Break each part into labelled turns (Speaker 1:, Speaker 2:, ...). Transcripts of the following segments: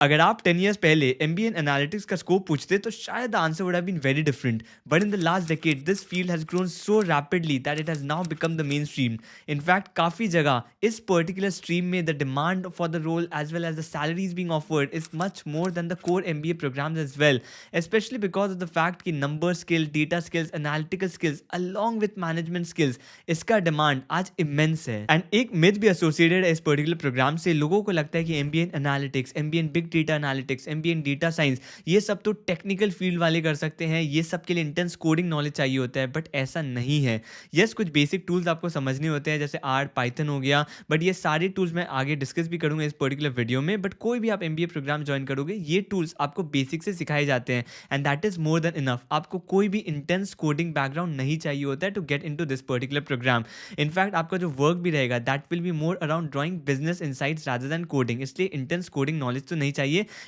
Speaker 1: अगर आप 10 years पहले MBA in analytics का स्कोप पूछते तो शायद the answer would have been very different. But in the last decade, this field has grown so rapidly that it has now become the mainstream. In fact, काफ़ी जगह इस particular stream में the demand for the role as well as the salaries being offered is much more than the core MBA programs as well. Especially because of the fact कि number skill, data skills, analytical skills along with management skills इसका demand आज immense है. And एक myth भी associated है इस particular program से. लोगों को लगता है कि MBA in analytics, MBA in big data analytics, MBA in data science, ये सब तो टेक्निकल फील्ड वाले कर सकते हैं, ये सब के लिए इंटेंस कोडिंग नॉलेज चाहिए होता है, बट ऐसा नहीं है. यस, कुछ बेसिक टूल्स आपको समझने होते हैं जैसे आर, पाइथन हो गया, बट ये सारे टूल्स मैं आगे डिस्कस भी करूंगा इस पर्टिकुलर वीडियो में. बट कोई भी आप एमबीए प्रोग्राम ज्वाइन करोगे, ये टूल्स आपको बेसिक से सिखाए जाते हैं and that is more than enough. आपको कोई भी इंटेंस कोडिंग बैकग्राउंड नहीं चाहिए होता है to get into this particular programme. In fact आपका जो वर्क भी रहेगा that will be more around drawing business insights rather than coding. इसलिए इंटेंस कोडिंग नॉलेज तो नहीं चाहिए.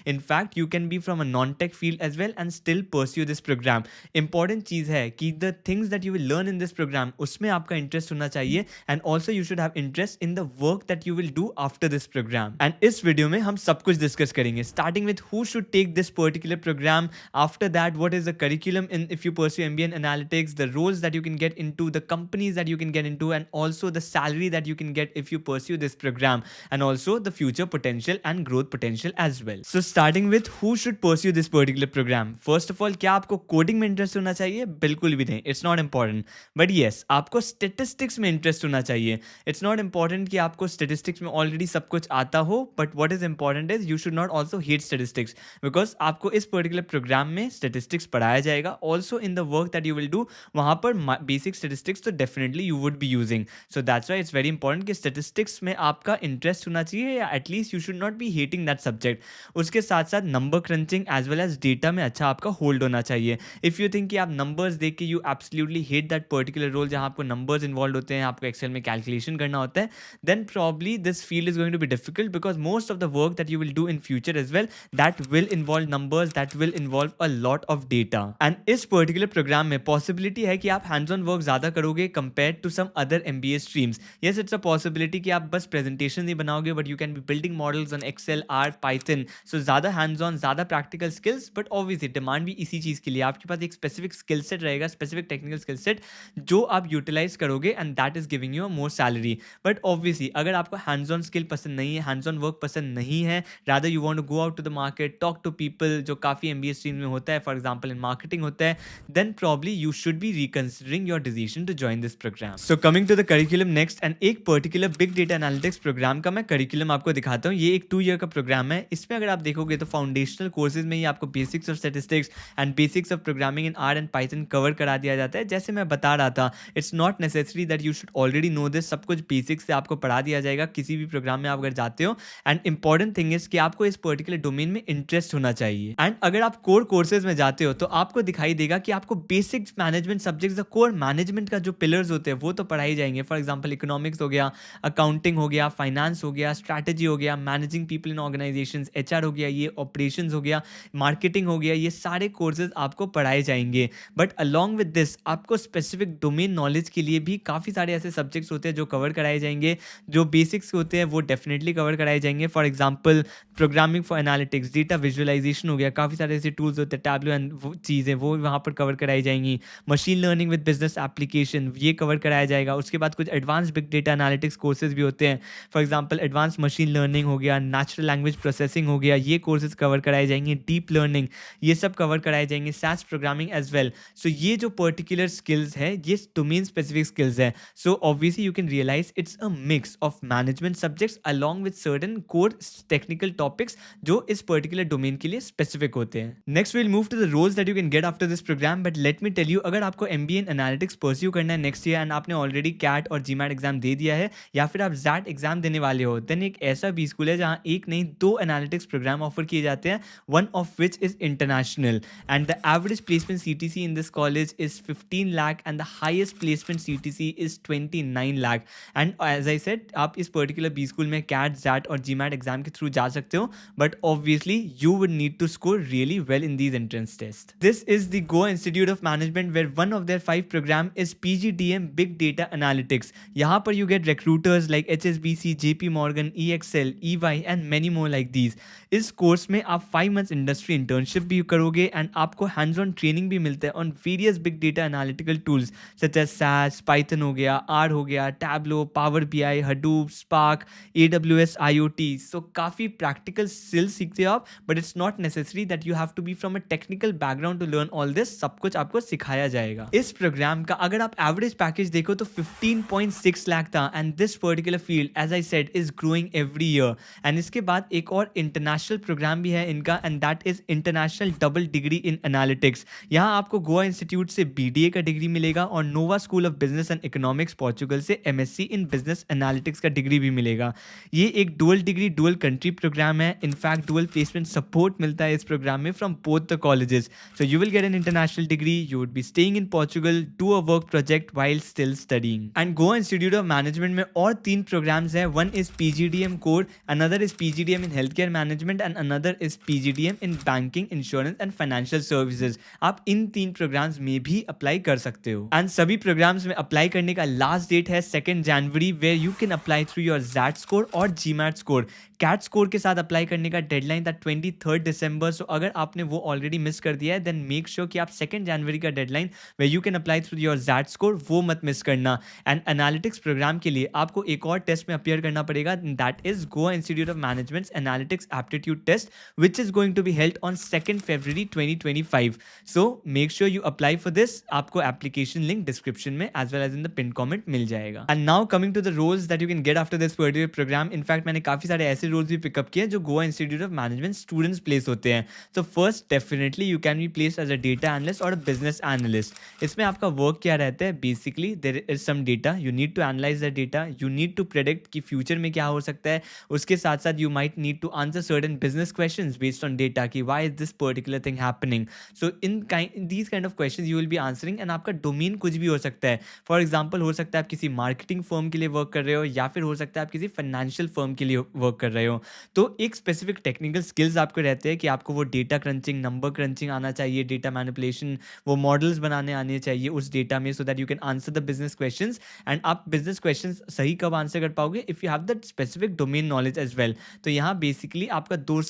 Speaker 1: In fact you can be from a non tech field as well and still pursue this programme. Important चीज है कि the things that you will learn in this programme उसमें आपका interest होना चाहिए and also you should have interest in the work that you will do after this programme. And इस video में हम सब कुछ डिस्कस करेंगे, starting with who should take this particular programme, after that what is the curriculum in if you pursue MBA in analytics, the roles that you can get into, the companies that you can get into, and also the salary that you can get if you pursue this programme, and also the future potential and growth potential as well. So starting with who should pursue this particular programme. First of all, क्या आपको coding में interest होना चाहिए? बिल्कुल भी नहीं, it's not important. But yes, आपको statistics में इंटरेस्ट होना चाहिए. इट्स नॉट इंपॉर्टेंट कि आपको स्टेटिस्टिक्स में ऑलरेडी सब कुछ आता हो, but what is important is you should not also hate statistics, because आपको इस पर्टिकुलर प्रोग्राम में स्टेटिस्टिक्स पढ़ाया जाएगा. Also in the work that you will do, वहां पर बेसिक स्टेटिस्टिक्स तो definitely you would be using. So that's why it's very important कि statistics में आपका इंटरेस्ट होना चाहिए, या at least you should not be hating that subject. उसके साथ साथ number crutching as well as data में अच्छा आपका होल्ड होना चाहिए. इफ यू थिंक कि आप नंबर्स देख के you absolutely hate that particular role जहां आपको नंबर्स इन्वॉल्व होते हैं, आपको एक्सेल में कैलकुलेशन करना होता है, then probably this field is going to be difficult because most of the work that you will do in future as well, that will involve numbers, that will involve a lot of data. And इस particular program में possibility है कि आप hands on work ज़्यादा करोगे compared to some other MBA streams. Yes, it's a possibility कि आप बस presentation नहीं बनाओगे, but you can be building models on Excel, R, Python. So ज़्यादा hands on, ज़्यादा practical skills, but obviously demand भी इसी चीज़ के लिए. आपके पास एक specific skill set रहेगा, specific technical skill set जो आप utilize करोगे, and that is giving you a more salary. But obviously अगर आपको हैंड्स ऑन स्किल पसंद नहीं है, हैंड्स ऑन वर्क पसंद नहीं है, rather you want to go out to the market, talk to people, जो काफ़ी एमबीए स्ट्रीम में होता है, फॉर एग्जांपल इन मार्केटिंग होता है, then probably you should be reconsidering your decision to join this program. So coming to the curriculum next, and एक particular big data analytics program का मैं करिकुलम आपको दिखाता हूँ. ये एक 2 ईयर का प्रोग्राम है. इसमें अगर आप देखोगे तो फाउंडेशनल कोर्सेज में ही आपको basics of statistics and basics of programming in are and Python cover करा दिया जाता है. जैसे मैं बता रहा था, it's not necessary that you should already know this. सब कुछ बेसिक्स से आपको पढ़ा दिया जाएगा किसी भी प्रोग्राम में आप अगर जाते हो. एंड इंपॉर्टेंट थिंग इज कि आपको इस पर्टिकुलर डोमेन में इंटरेस्ट होना चाहिए. एंड अगर आप कोर कोर्सेज में जाते हो तो आपको दिखाई देगा कि आपको basics management subjects, the core management का जो पिलर्स होते हैं वो तो पढ़ाई जाएंगे. फॉर एग्जांपल इकोनॉमिक्स हो गया, अकाउंटिंग हो गया, फाइनेंस हो गया, स्ट्रैटेजी हो गया, managing people in organisations, HR हो गया, ये ऑपरेशंस हो गया, मार्केटिंग हो गया, ये सारे कोर्सेज आपको पढ़ाए जाएंगे. बट अलॉन्ग विद दिस आपको स्पेसिफिक डोमेन नॉलेज के लिए भी काफ़ी सारे ऐसे सब्जेक्ट्स होते हैं जो कवर कराए जाएंगे. जो बेसिक्स होते हैं वो डेफिनेटली कवर कराए जाएंगे. For example programming for analytics, data visualisation हो गया, काफ़ी सारे ऐसे टूल्स होते हैं, टैब्लो एंड वो चीज़ें वो वहाँ पर कवर कराई जाएंगी. Machine learning with business application, ये कवर कराया जाएगा. उसके बाद कुछ advance big data analytics courses भी होते हैं. For example advance machine learning हो गया, नेचुरल लैंग्वेज प्रोसेसिंग हो गया, ये कोर्सेज कवर कराए जाएंगे. डीप लर्निंग, ये सब कवर कराए जाएंगे. SAS programming as well. So ये जो पर्टिकुलर स्किल्स है ये डोमेन स्पेसिफिक स्किल्स है. So obviously you can realise it's a mix of management subjects along with certain core technical topics जो इस पर्टिकुलर डोमेन के लिए स्पेसिफिक होते हैं. Next will move to the roles that you can get after this programme. But let me tell you, अगर आपको MBA in analytics pursue करना है नेक्स्ट ईयर एंड आपने ऑलरेडी कैट और जीमैट एग्जाम दे दिया है, या फिर आप जैट एग्जाम देने वाले हो, देन एक ऐसा बी स्कूल है जहां एक नहीं 2 एनालिटिक्स प्रोग्राम ऑफर किए जाते हैं, one of which is international. And the average placement CTC in this college is 15 lakh and the highest placement CTC is 29 lakh. And as I said, आप इस पर्टिकुलर बी स्कूल में कैट, जैट और GMAT exam के through जा सकते हो, but obviously you would need to score really well in these entrance test. This is the Goa institute of Management where one of their 5 programme is PGDM big data analytics. यहाँ पर you get recruiters like HSBC, JP Morgan, EXL, EY and many more like these. इस course में आप 5 months industry internship भी करोगे and आपको hands on training भी मिलता है on various big data analytical tools such as SAS, Python हो गया, आर हो गया, Tableau, power BI, Hadoop, Spark, AWS, IoT। So काफ़ी प्रैक्टिकल स्किल्स सीखते हो आप, but it's not necessary that you have to be from a technical background to learn all this. सब कुछ आपको सिखाया जाएगा। इस प्रोग्राम का अगर आप एवरेज पैकेज देखो तो 15.6 लाख था and this particular field as I said is growing every year. And इसके बाद एक और इंटरनेशनल प्रोग्राम भी है इनका and that is international double degree in analytics. यहाँ आपको गोवा इंस्टीट्यूट से BDA का डिग्री मिलेगा और Nova school of business and economics Portugal से MSc इन बिजनेस एनालिटिक्स का डिग्री भी मिलेगा। ये एक dual degree dual country program है। इनफैक्ट डुअल प्लेसमेंट सपोर्ट मिलता है इस प्रोग्राम में from both the colleges. So you will get an international degree, you would be staying in Portugal, do a work project while still studying. And Goa institute of management में और 3 programmes हैं। One is PGDM core, another is PGDM in health care management and another is PGDM in banking, insurance and financial services. आप इन 3 programmes में भी apply कर सकते हो and सभी प्रोग्राम्स में अप्लाई करने का लास्ट डेट है 2 जनवरी, where you can apply through your ZAT score और GMAT स्कोर। कैट स्कोर के साथ अप्लाई करने का डेडलाइन था 23 दिसंबर। सो अगर आपने वो ऑलरेडी मिस कर दिया है देन मेक श्योर कि आप 2 जनवरी का deadline way you can apply through your ZAT score वो मत मिस करना। एंड एनालिटिक्स प्रोग्राम के लिए आपको एक और टेस्ट में अपियर करना पड़ेगा, that is Goa institute of management analytics aptitude test which is going to be held on 2 फरवरी 2025। So make sure you apply for this. आपको एप्लीकेशन लिंक डिस्क्रिप्शन में as well as in the pin comment मिल जाएगा। And now coming to the roles that you can get after this particular programme. In fact मैंने काफी सारे ऐसे roles भी pick up किए जो Goa institute of management students place होते हैं। तो first definitely you can be placed as a data analyst और अ बिजनेस एनालिस्ट। इसमें आपका वर्क क्या रहता है, basically there is some data, you need to analyse the data, you need to predict कि फ्यूचर में क्या हो सकता है। उसके साथ साथ you might need to answer certain business questions based on data कि why is this particular thing happening. So in these kind of questions you will be answering and आपका डोमेन कुछ भी हो सकता है। फॉर एग्जाम्पल हो सकता है आप किसी मार्केटिंग फर्म के लिए वर्क कर रहे हो या फिर हो सकता है आप किसी फाइनेंशियल फर्म के लिए वर्क कर रहे हो। तो एक स्पेसिफिक टेक्निकल स्किल्स आपको रहते हैं कि आपको वो डेटा क्रंचिंग, नंबर क्रंचिंग आना चाहिए, डेटा मैनिपुलेशन, वो मॉडल्स बनाने आने चाहिए उस डेटा में, so that you can answer the business questions. And आप बिजनेस क्वेश्चंस सही कब आंसर कर पाओगे, if you have that specific domain knowledge as well. तो यहाँ बेसिकली आपका दो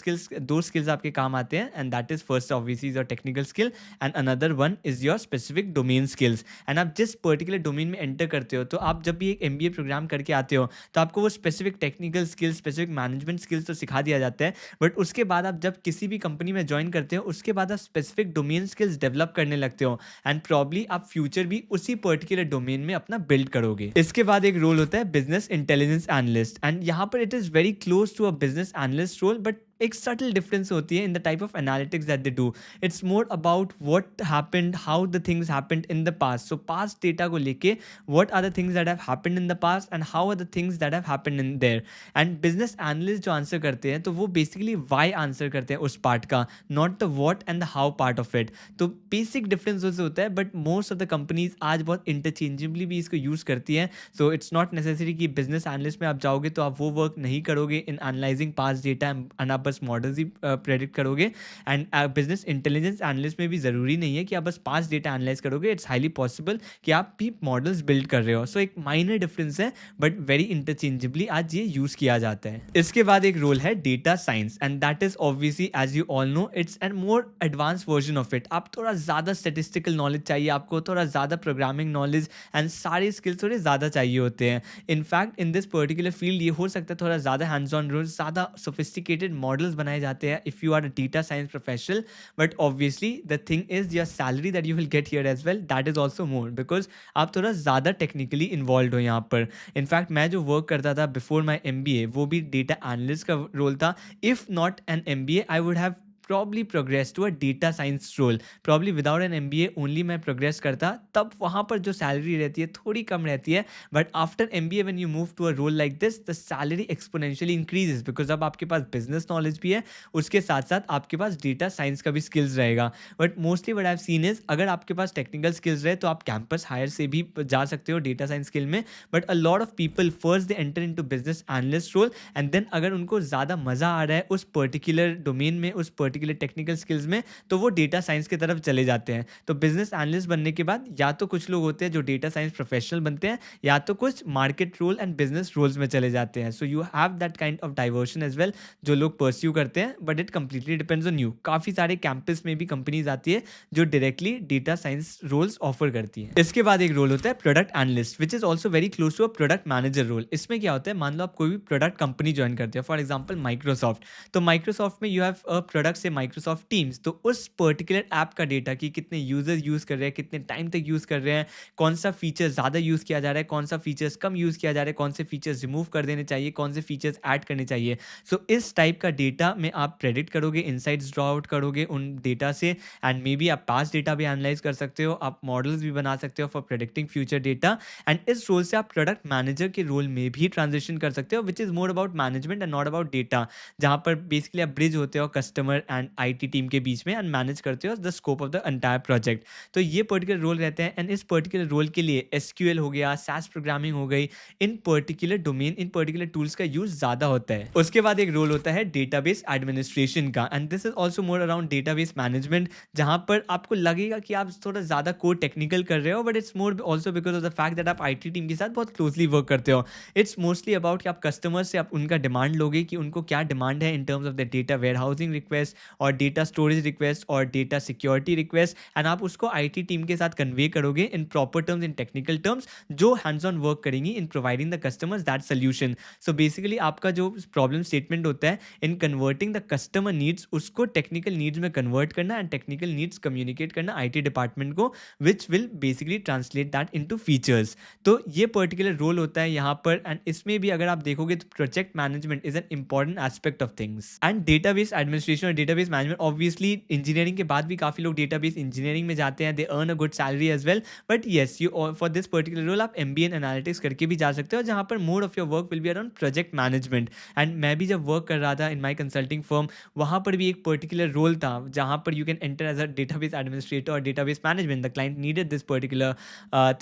Speaker 1: स्किल्स आपके काम आते हैं and that is first obviously your technical skill and another one is your specific domain skills. And आप जिस पर्टिकुलर डोमेन में एंटर करते हो, तो आप जब भी एक MBA प्रोग्राम करके आते हो तो आपको वो specific technical skills, specific management skills तो सिखा दिया जाता है, बट उसके बाद आप जब किसी भी कंपनी में ज्वाइन करते हो उसके बाद आप स्पेसिफिक डोमेन स्किल्स डेवलप करने लगते हो एंड प्रॉब्ली आप फ्यूचर भी उसी पर्टिकुलर डोमेन में अपना बिल्ड करोगे। इसके बाद एक रोल होता है बिजनेस इंटेलिजेंस एनालिस्ट एंड यहाँ पर it is very close to a business analyst role, but एक सटल डिफरेंस होती है in the type of analytics that they do. It's more about what happened, how the things happened in the past. So past data को लेके what are the things that have happened in the past and how are the things that have happened in there. And business analyst जो answer करते हैं तो वो basically Y answer करते हैं उस पार्ट का, not the what and the how part of it. तो बेसिक डिफरेंस उससे होता है, but most of the companies आज बहुत इंटरचेंजेबली भी इसको यूज़ करती हैं। सो इट्स नॉट नेसेसरी कि बिजनेस एनालिस्ट में आप जाओगे तो आप वो वर्क नहीं करोगे इन एनालाइजिंग पास्ट डेटा एंड आप बस मॉडल्स ही प्रेडिक्ट करोगे। एंड बिजनेस इंटेलिजेंस एनालिस्ट में भी ज़रूरी नहीं है कि आप बस पास्ट डेटा एनालाइज करोगे, इट्स हाईली पॉसिबल कि आप भी मॉडल्स बिल्ड कर रहे हो। सो एक माइनर डिफरेंस है बट वेरी इंटरचेंजेबली आज ये यूज़ किया जाता है। इसके बाद एक रोल है data science and that is obviously as you all know it's an more advance version of it. आप थोड़ा ज़्यादा स्टेटिस्टिकल नॉलेज चाहिए, आपको थोड़ा ज़्यादा प्रोग्रामिंग नॉलेज एंड सारे स्किल्स थोड़े ज़्यादा चाहिए होते हैं। In fact in this particular field ये हो सकता है थोड़ा ज़्यादा हैंड्स ऑन रोल, ज़्यादा सोफिस्टिकेटेड मॉडल्स बनाए जाते हैं if you are a data science professional, but obviously the thing is your salary that you will get here as well that is also more, because आप थोड़ा ज़्यादा technically involve हो यहाँ पर। इनफैक्ट मैं जो वर्क करता था बिफोर माई MBA वो भी डेटा एनालिस्ट का रोल था। If not an MBA I would have probably progress to a data science role, probably without an MBA only मैं progress करता, तब वहाँ पर जो salary रहती है थोड़ी कम रहती है, but after MBA when you move to a role like this the salary exponentially increases because अब आपके पास business knowledge भी है, उसके साथ साथ आपके पास data science का भी skills रहेगा। but mostly what I've seen is अगर आपके पास technical skills रहे तो आप campus hire से भी जा सकते हो data science skill में, but a lot of people first they enter into business analyst role and then अगर उनको ज़्यादा मज़ा आ रहा है उस particular domain में, उस पर्टिकुलर टेक्निकल स्किल्स में, तो वो डेटा साइंस की तरफ चले जाते हैं। तो बिजनेस एनालिस्ट बनने के बाद या तो कुछ लोग होते हैं जो डेटा साइंस प्रोफेशनल बनते हैं, या तो कुछ market role and business roles में चले जाते हैं। So you have that kind of diversion as well जो लोग परस्यू करते हैं, but it completely depends on you. काफ़ी सारे कैंपस में भी कंपनीज आती है जो directly data science roles offer करती है। इसके बाद एक रोल होता है product analyst, which is also very close to a product manager role. इसमें क्या होता है, मान लो आप कोई भी प्रोडक्ट कंपनी ज्वाइन करते हो, फॉर एग्जाम्पल माइक्रोसॉफ्ट। तो माइक्रोसॉफ्ट में यू हैव अ प्रोडक्ट से माइक्रोसॉफ्ट टीम्स, तो उस पर्टिकुलर ऐप का डेटा कि कितने यूजर्स यूज कर रहे हैं, कितने टाइम तक यूज कर रहे हैं, कौन सा फीचर ज़्यादा यूज किया जा रहा है, कौन सा फीचर्स कम यूज किया जा रहा है, कौन से फीचर्स रिमूव कर देने चाहिए, कौन से फीचर्स ऐड करने चाहिए। सो इस टाइप का डेटा में आप प्रेडिक्ट करोगे, इनसाइट्स ड्रॉ आउट करोगे उन डेटा से, एंड मे बी आप पास्ट डेटा भी एनालाइज कर सकते हो, आप मॉडल्स भी बना सकते हो for predicting future data. And इस रोल से आप प्रोडक्ट मैनेजर के रोल में भी ट्रांजिशन कर सकते हो, which is more about management and not about data, जहाँ पर बेसिकली आप ब्रिज होते हो कस्टमर एंड आईटी टीम के बीच में एंड मैनेज करते हो the scope of the entire project. तो ये पर्टिकुलर रोल रहते हैं, एंड इस पर्टिकुलर रोल के लिए एसक्यूएल हो गया, सास प्रोग्रामिंग हो गई, इन पर्टिकुलर डोमेन, इन पर्टिकुलर टूल्स का यूज ज़्यादा होता है। उसके बाद एक रोल होता है डेटाबेस एडमिनिस्ट्रेशन का, and this is also more around database management, जहाँ पर आपको लगेगा कि आप थोड़ा ज़्यादा कोड टेक्निकल कर रहे हो, but it's more also because of the fact that आप आईटी टीम के साथ बहुत क्लोजली वर्क करते हो। इट्स मोस्टली अबाउट कि आप कस्टमर से आप उनका डिमांड लोगे कि उनको क्या डिमांड है in terms of the data warehousing request और डेटा स्टोरेज रिक्वेस्ट और डेटा सिक्योरिटी रिक्वेस्ट, एंड आप उसको आईटी टीम के साथ कन्वे करोगे in proper terms, in technical terms, जो हैंड्स ऑन वर्क करेंगी in providing the customers that solution. So basically आपका जो प्रॉब्लम स्टेटमेंट होता है in converting the customer needs, उसको टेक्निकल नीड्स में कन्वर्ट करना एंड टेक्निकल नीड्स कम्युनिकेट करना आईटी डिपार्टमेंट को, which will basically translate that into features. तो ये पर्टिकुलर रोल होता है यहाँ पर, एंड इसमें भी अगर आप देखोगे तो project management is an important aspect of things. And database administration और डेटाबेस मैनेजमेंट, ऑब्वियसली इंजीनियरिंग के बाद भी काफ़ी लोग डेटाबेस इंजीनियरिंग में जाते हैं, they earn a good salary as well, but yes you for this particular role आप एमबीए इन एनालिटिक्स करके भी जा सकते हो, जहाँ पर mode of your work will be around project management. And मैं भी जब वर्क कर रहा था इन माई कंसल्टिंग फर्म, वहाँ पर भी एक पर्टिकुलर रोल था जहाँ पर you can enter as a database administrator और database management. The client needed this particular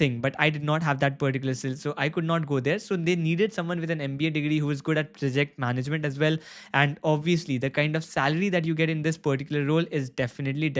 Speaker 1: thing, but I did not have that particular skill, so I could not go there. So they needed someone with an MBA degree who is good at project management as well. And obviously, the kind of salary that you get in this particular role is definitely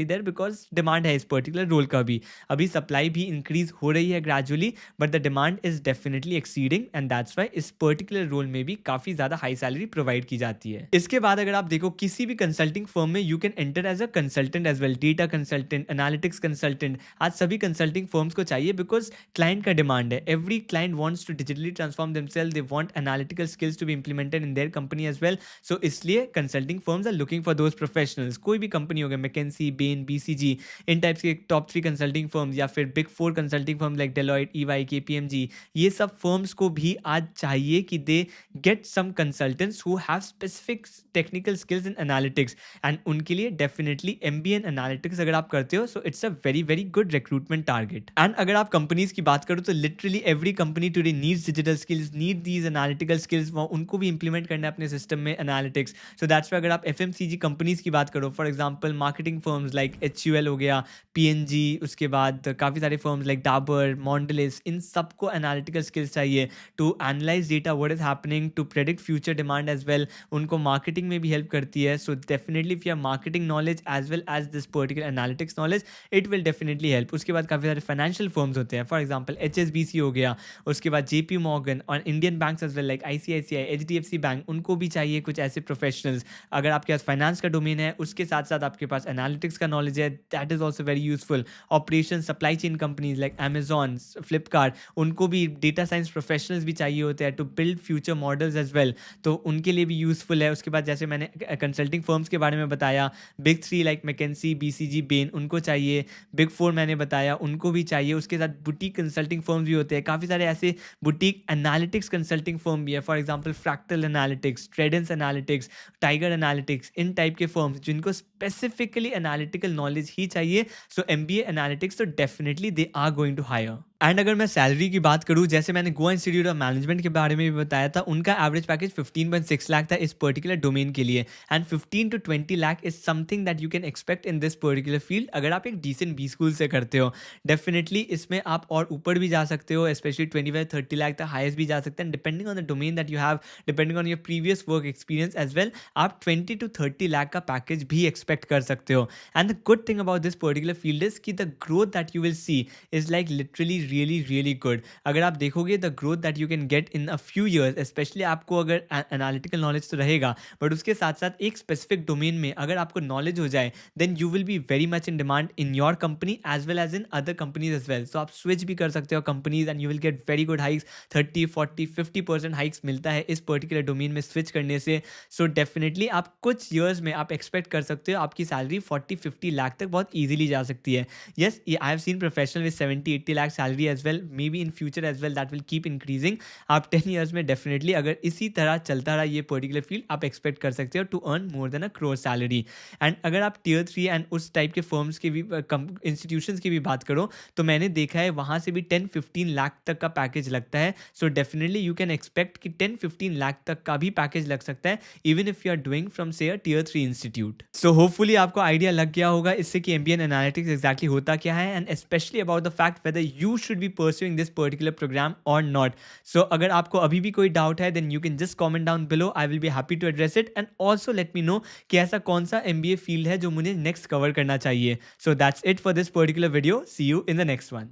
Speaker 1: there, because demand है इस particular role का भी. अभी supply भी increase हो रही है gradually, but the demand is definitely exceeding, and that's why इस particular role में भी काफ़ी ज़्यादा high salary provide की जाती है. इसके बाद अगर आप देखो किसी भी consulting firm में you can enter as a consultant as well, data consultant, analytics consultant. आज सभी consulting firms को चाहिए, because client का demand है. Every client wants to digitally transform themselves. They want analytical skills to be implemented in their company as well. So इसलिए consulting firms are looking for those professionals. कोई भी company हो गया, McKinsey, Bain, BCG, इन types के top 3 consulting firms, या फिर big 4 consulting firm like Deloitte, EY, KPMG, ये सब फर्म्स को भी आज चाहिए कि they get some consultants who have specific technical skills in analytics, and उनके लिए डेफिनेटली MBA इन एनालिटिक्स अगर आप करते हो, so it's a very good recruitment target. And अगर आप कंपनीज की बात करो तो literally every company today needs digital skills, need these analytical skills, उनको भी इंप्लीमेंट करना है अपने सिस्टम में एनालिटिक्स. सो दैट्स वाई अगर आप FMCG कंपनीज की बात करो, for example marketing firms like HUL हो गया, PNG, उसके बाद काफ़ी सारे फर्म्स लाइक डाबर, मॉन्डलिस, इन सबको एनालिटिकल स्किल्स चाहिए to analyse data, what is happening, to predict future demand as well. उनको मार्केटिंग में भी हेल्प करती है. So definitely if you have marketing knowledge as well as this particular analytics knowledge, it will definitely help. उसके बाद काफ़ी सारे financial firms होते हैं, फॉर एग्जाम्पल HSBC हो गया, उसके बाद JP Morgan और Indian banks as well like ICICI, HDFC bank, उनको भी चाहिए कुछ ऐसे प्रोफेशनल्स. अगर आपके पास फाइनेंस का डोमेन है, उसके साथ साथ आपके पास एनालिटिक्स का नॉलेज है, that is also very useful. Operation supply chain companies like Amazon, Flipkart, उनको भी डेटा साइंस प्रोफेशनल्स भी चाहिए होते हैं to build future models as well, तो उनके लिए भी यूजफुल है. उसके बाद जैसे मैंने कंसल्टिंग फर्म्स के बारे में बताया, big 3 like McKinsey, BCG, Bain, उनको चाहिए. बिग 4 मैंने बताया, उनको भी चाहिए. उसके साथ बुटीक कंसल्टिंग फर्म्स भी होते हैं, काफ़ी सारे ऐसे बुटीक एनालिटिक्स कंसल्टिंग फर्म भी है, for example Fractal analytics, Tredence analytics, Tiger analytics, इन टाइप के फर्म्स जिनको स्पेसिफिकली एनालिटिकल नॉलेज ही चाहिए. सो MBA एनालिटिक्स, तो definitely they are going to hire. And अगर मैं सैलरी की बात करूँ, जैसे मैंने गोवा इंस्टीट्यूट ऑफ मैनेजमेंट के बारे में भी बताया था, उनका एवरेज पैकेज 15.6 लाख था इस पर्टिकुलर डोमेन के लिए। And 15 to 20 lakh is something that you can expect in this particular field अगर आप एक डिसेंट बी स्कूल से करते हो। डेफिनेटली इसमें आप और ऊपर भी जा सकते हो, स्पेशली 25-30 लाख तक हाईएस्ट भी जा सकते हैं, depending on the domain that you have, depending on your previous work experience as well. आप 20 to 30 लाख का पैकेज भी एक्सपेक्ट कर सकते हो। And the good thing about this particular field is कि the growth that you will see is like literally really really good. अगर आप देखोगे the growth that you can get in a few years, specially आपको अगर analytical knowledge तो रहेगा, but उसके साथ साथ एक स्पेसिफिक डोमेन में अगर आपको नॉलेज हो जाए, then you will be very much in demand in your company as well as in other companies as well. So आप स्विच भी कर सकते हो companies and you will get very good hikes, 30, 40, 50% hikes मिलता है इस पर्टिकुलर डोमेन में switch करने से। सो डेफिनेटली आप कुछ ईयर्स में आप एक्सपेक्ट कर सकते हो आपकी सैलरी 40-50 लाख तक बहुत ईजिली जा सकती है। Yes, I have seen professional with 70-80 lakh salary as well. Maybe in future as well that will keep increasing. आप 10 years में definitely अगर इसी तरह चलता रहा ये पर्टिकुलर फील्ड, आप एक्सपेक्ट कर सकते हो to earn more than a crore salary. And अगर आप टियर 3 एंड उस टाइप के फर्म्स की भी इंस्टीट्यूशंस की भी बात करो, तो मैंने देखा है वहाँ से भी 10-15 लाख तक का पैकेज लगता है। So definitely you can expect कि 10-15 लाख तक का भी पैकेज लग सकता है, even if you are doing from say a tier 3 institute. So hopefully आपको आइडिया लग गया होगा इससे कि एमबीए एनालिटिक्स एग्जैक्टली होता क्या है, and specially about the fact whether you should be pursuing this particular program और नॉट। सो अगर आपको अभी भी कोई डाउट है, then you can just comment down below, I will be happy to address it, and also let me know कि ऐसा कौन सा एमबीए फील्ड है जो मुझे नेक्स्ट कवर करना चाहिए। So that's it for this particular video, see you in the next one.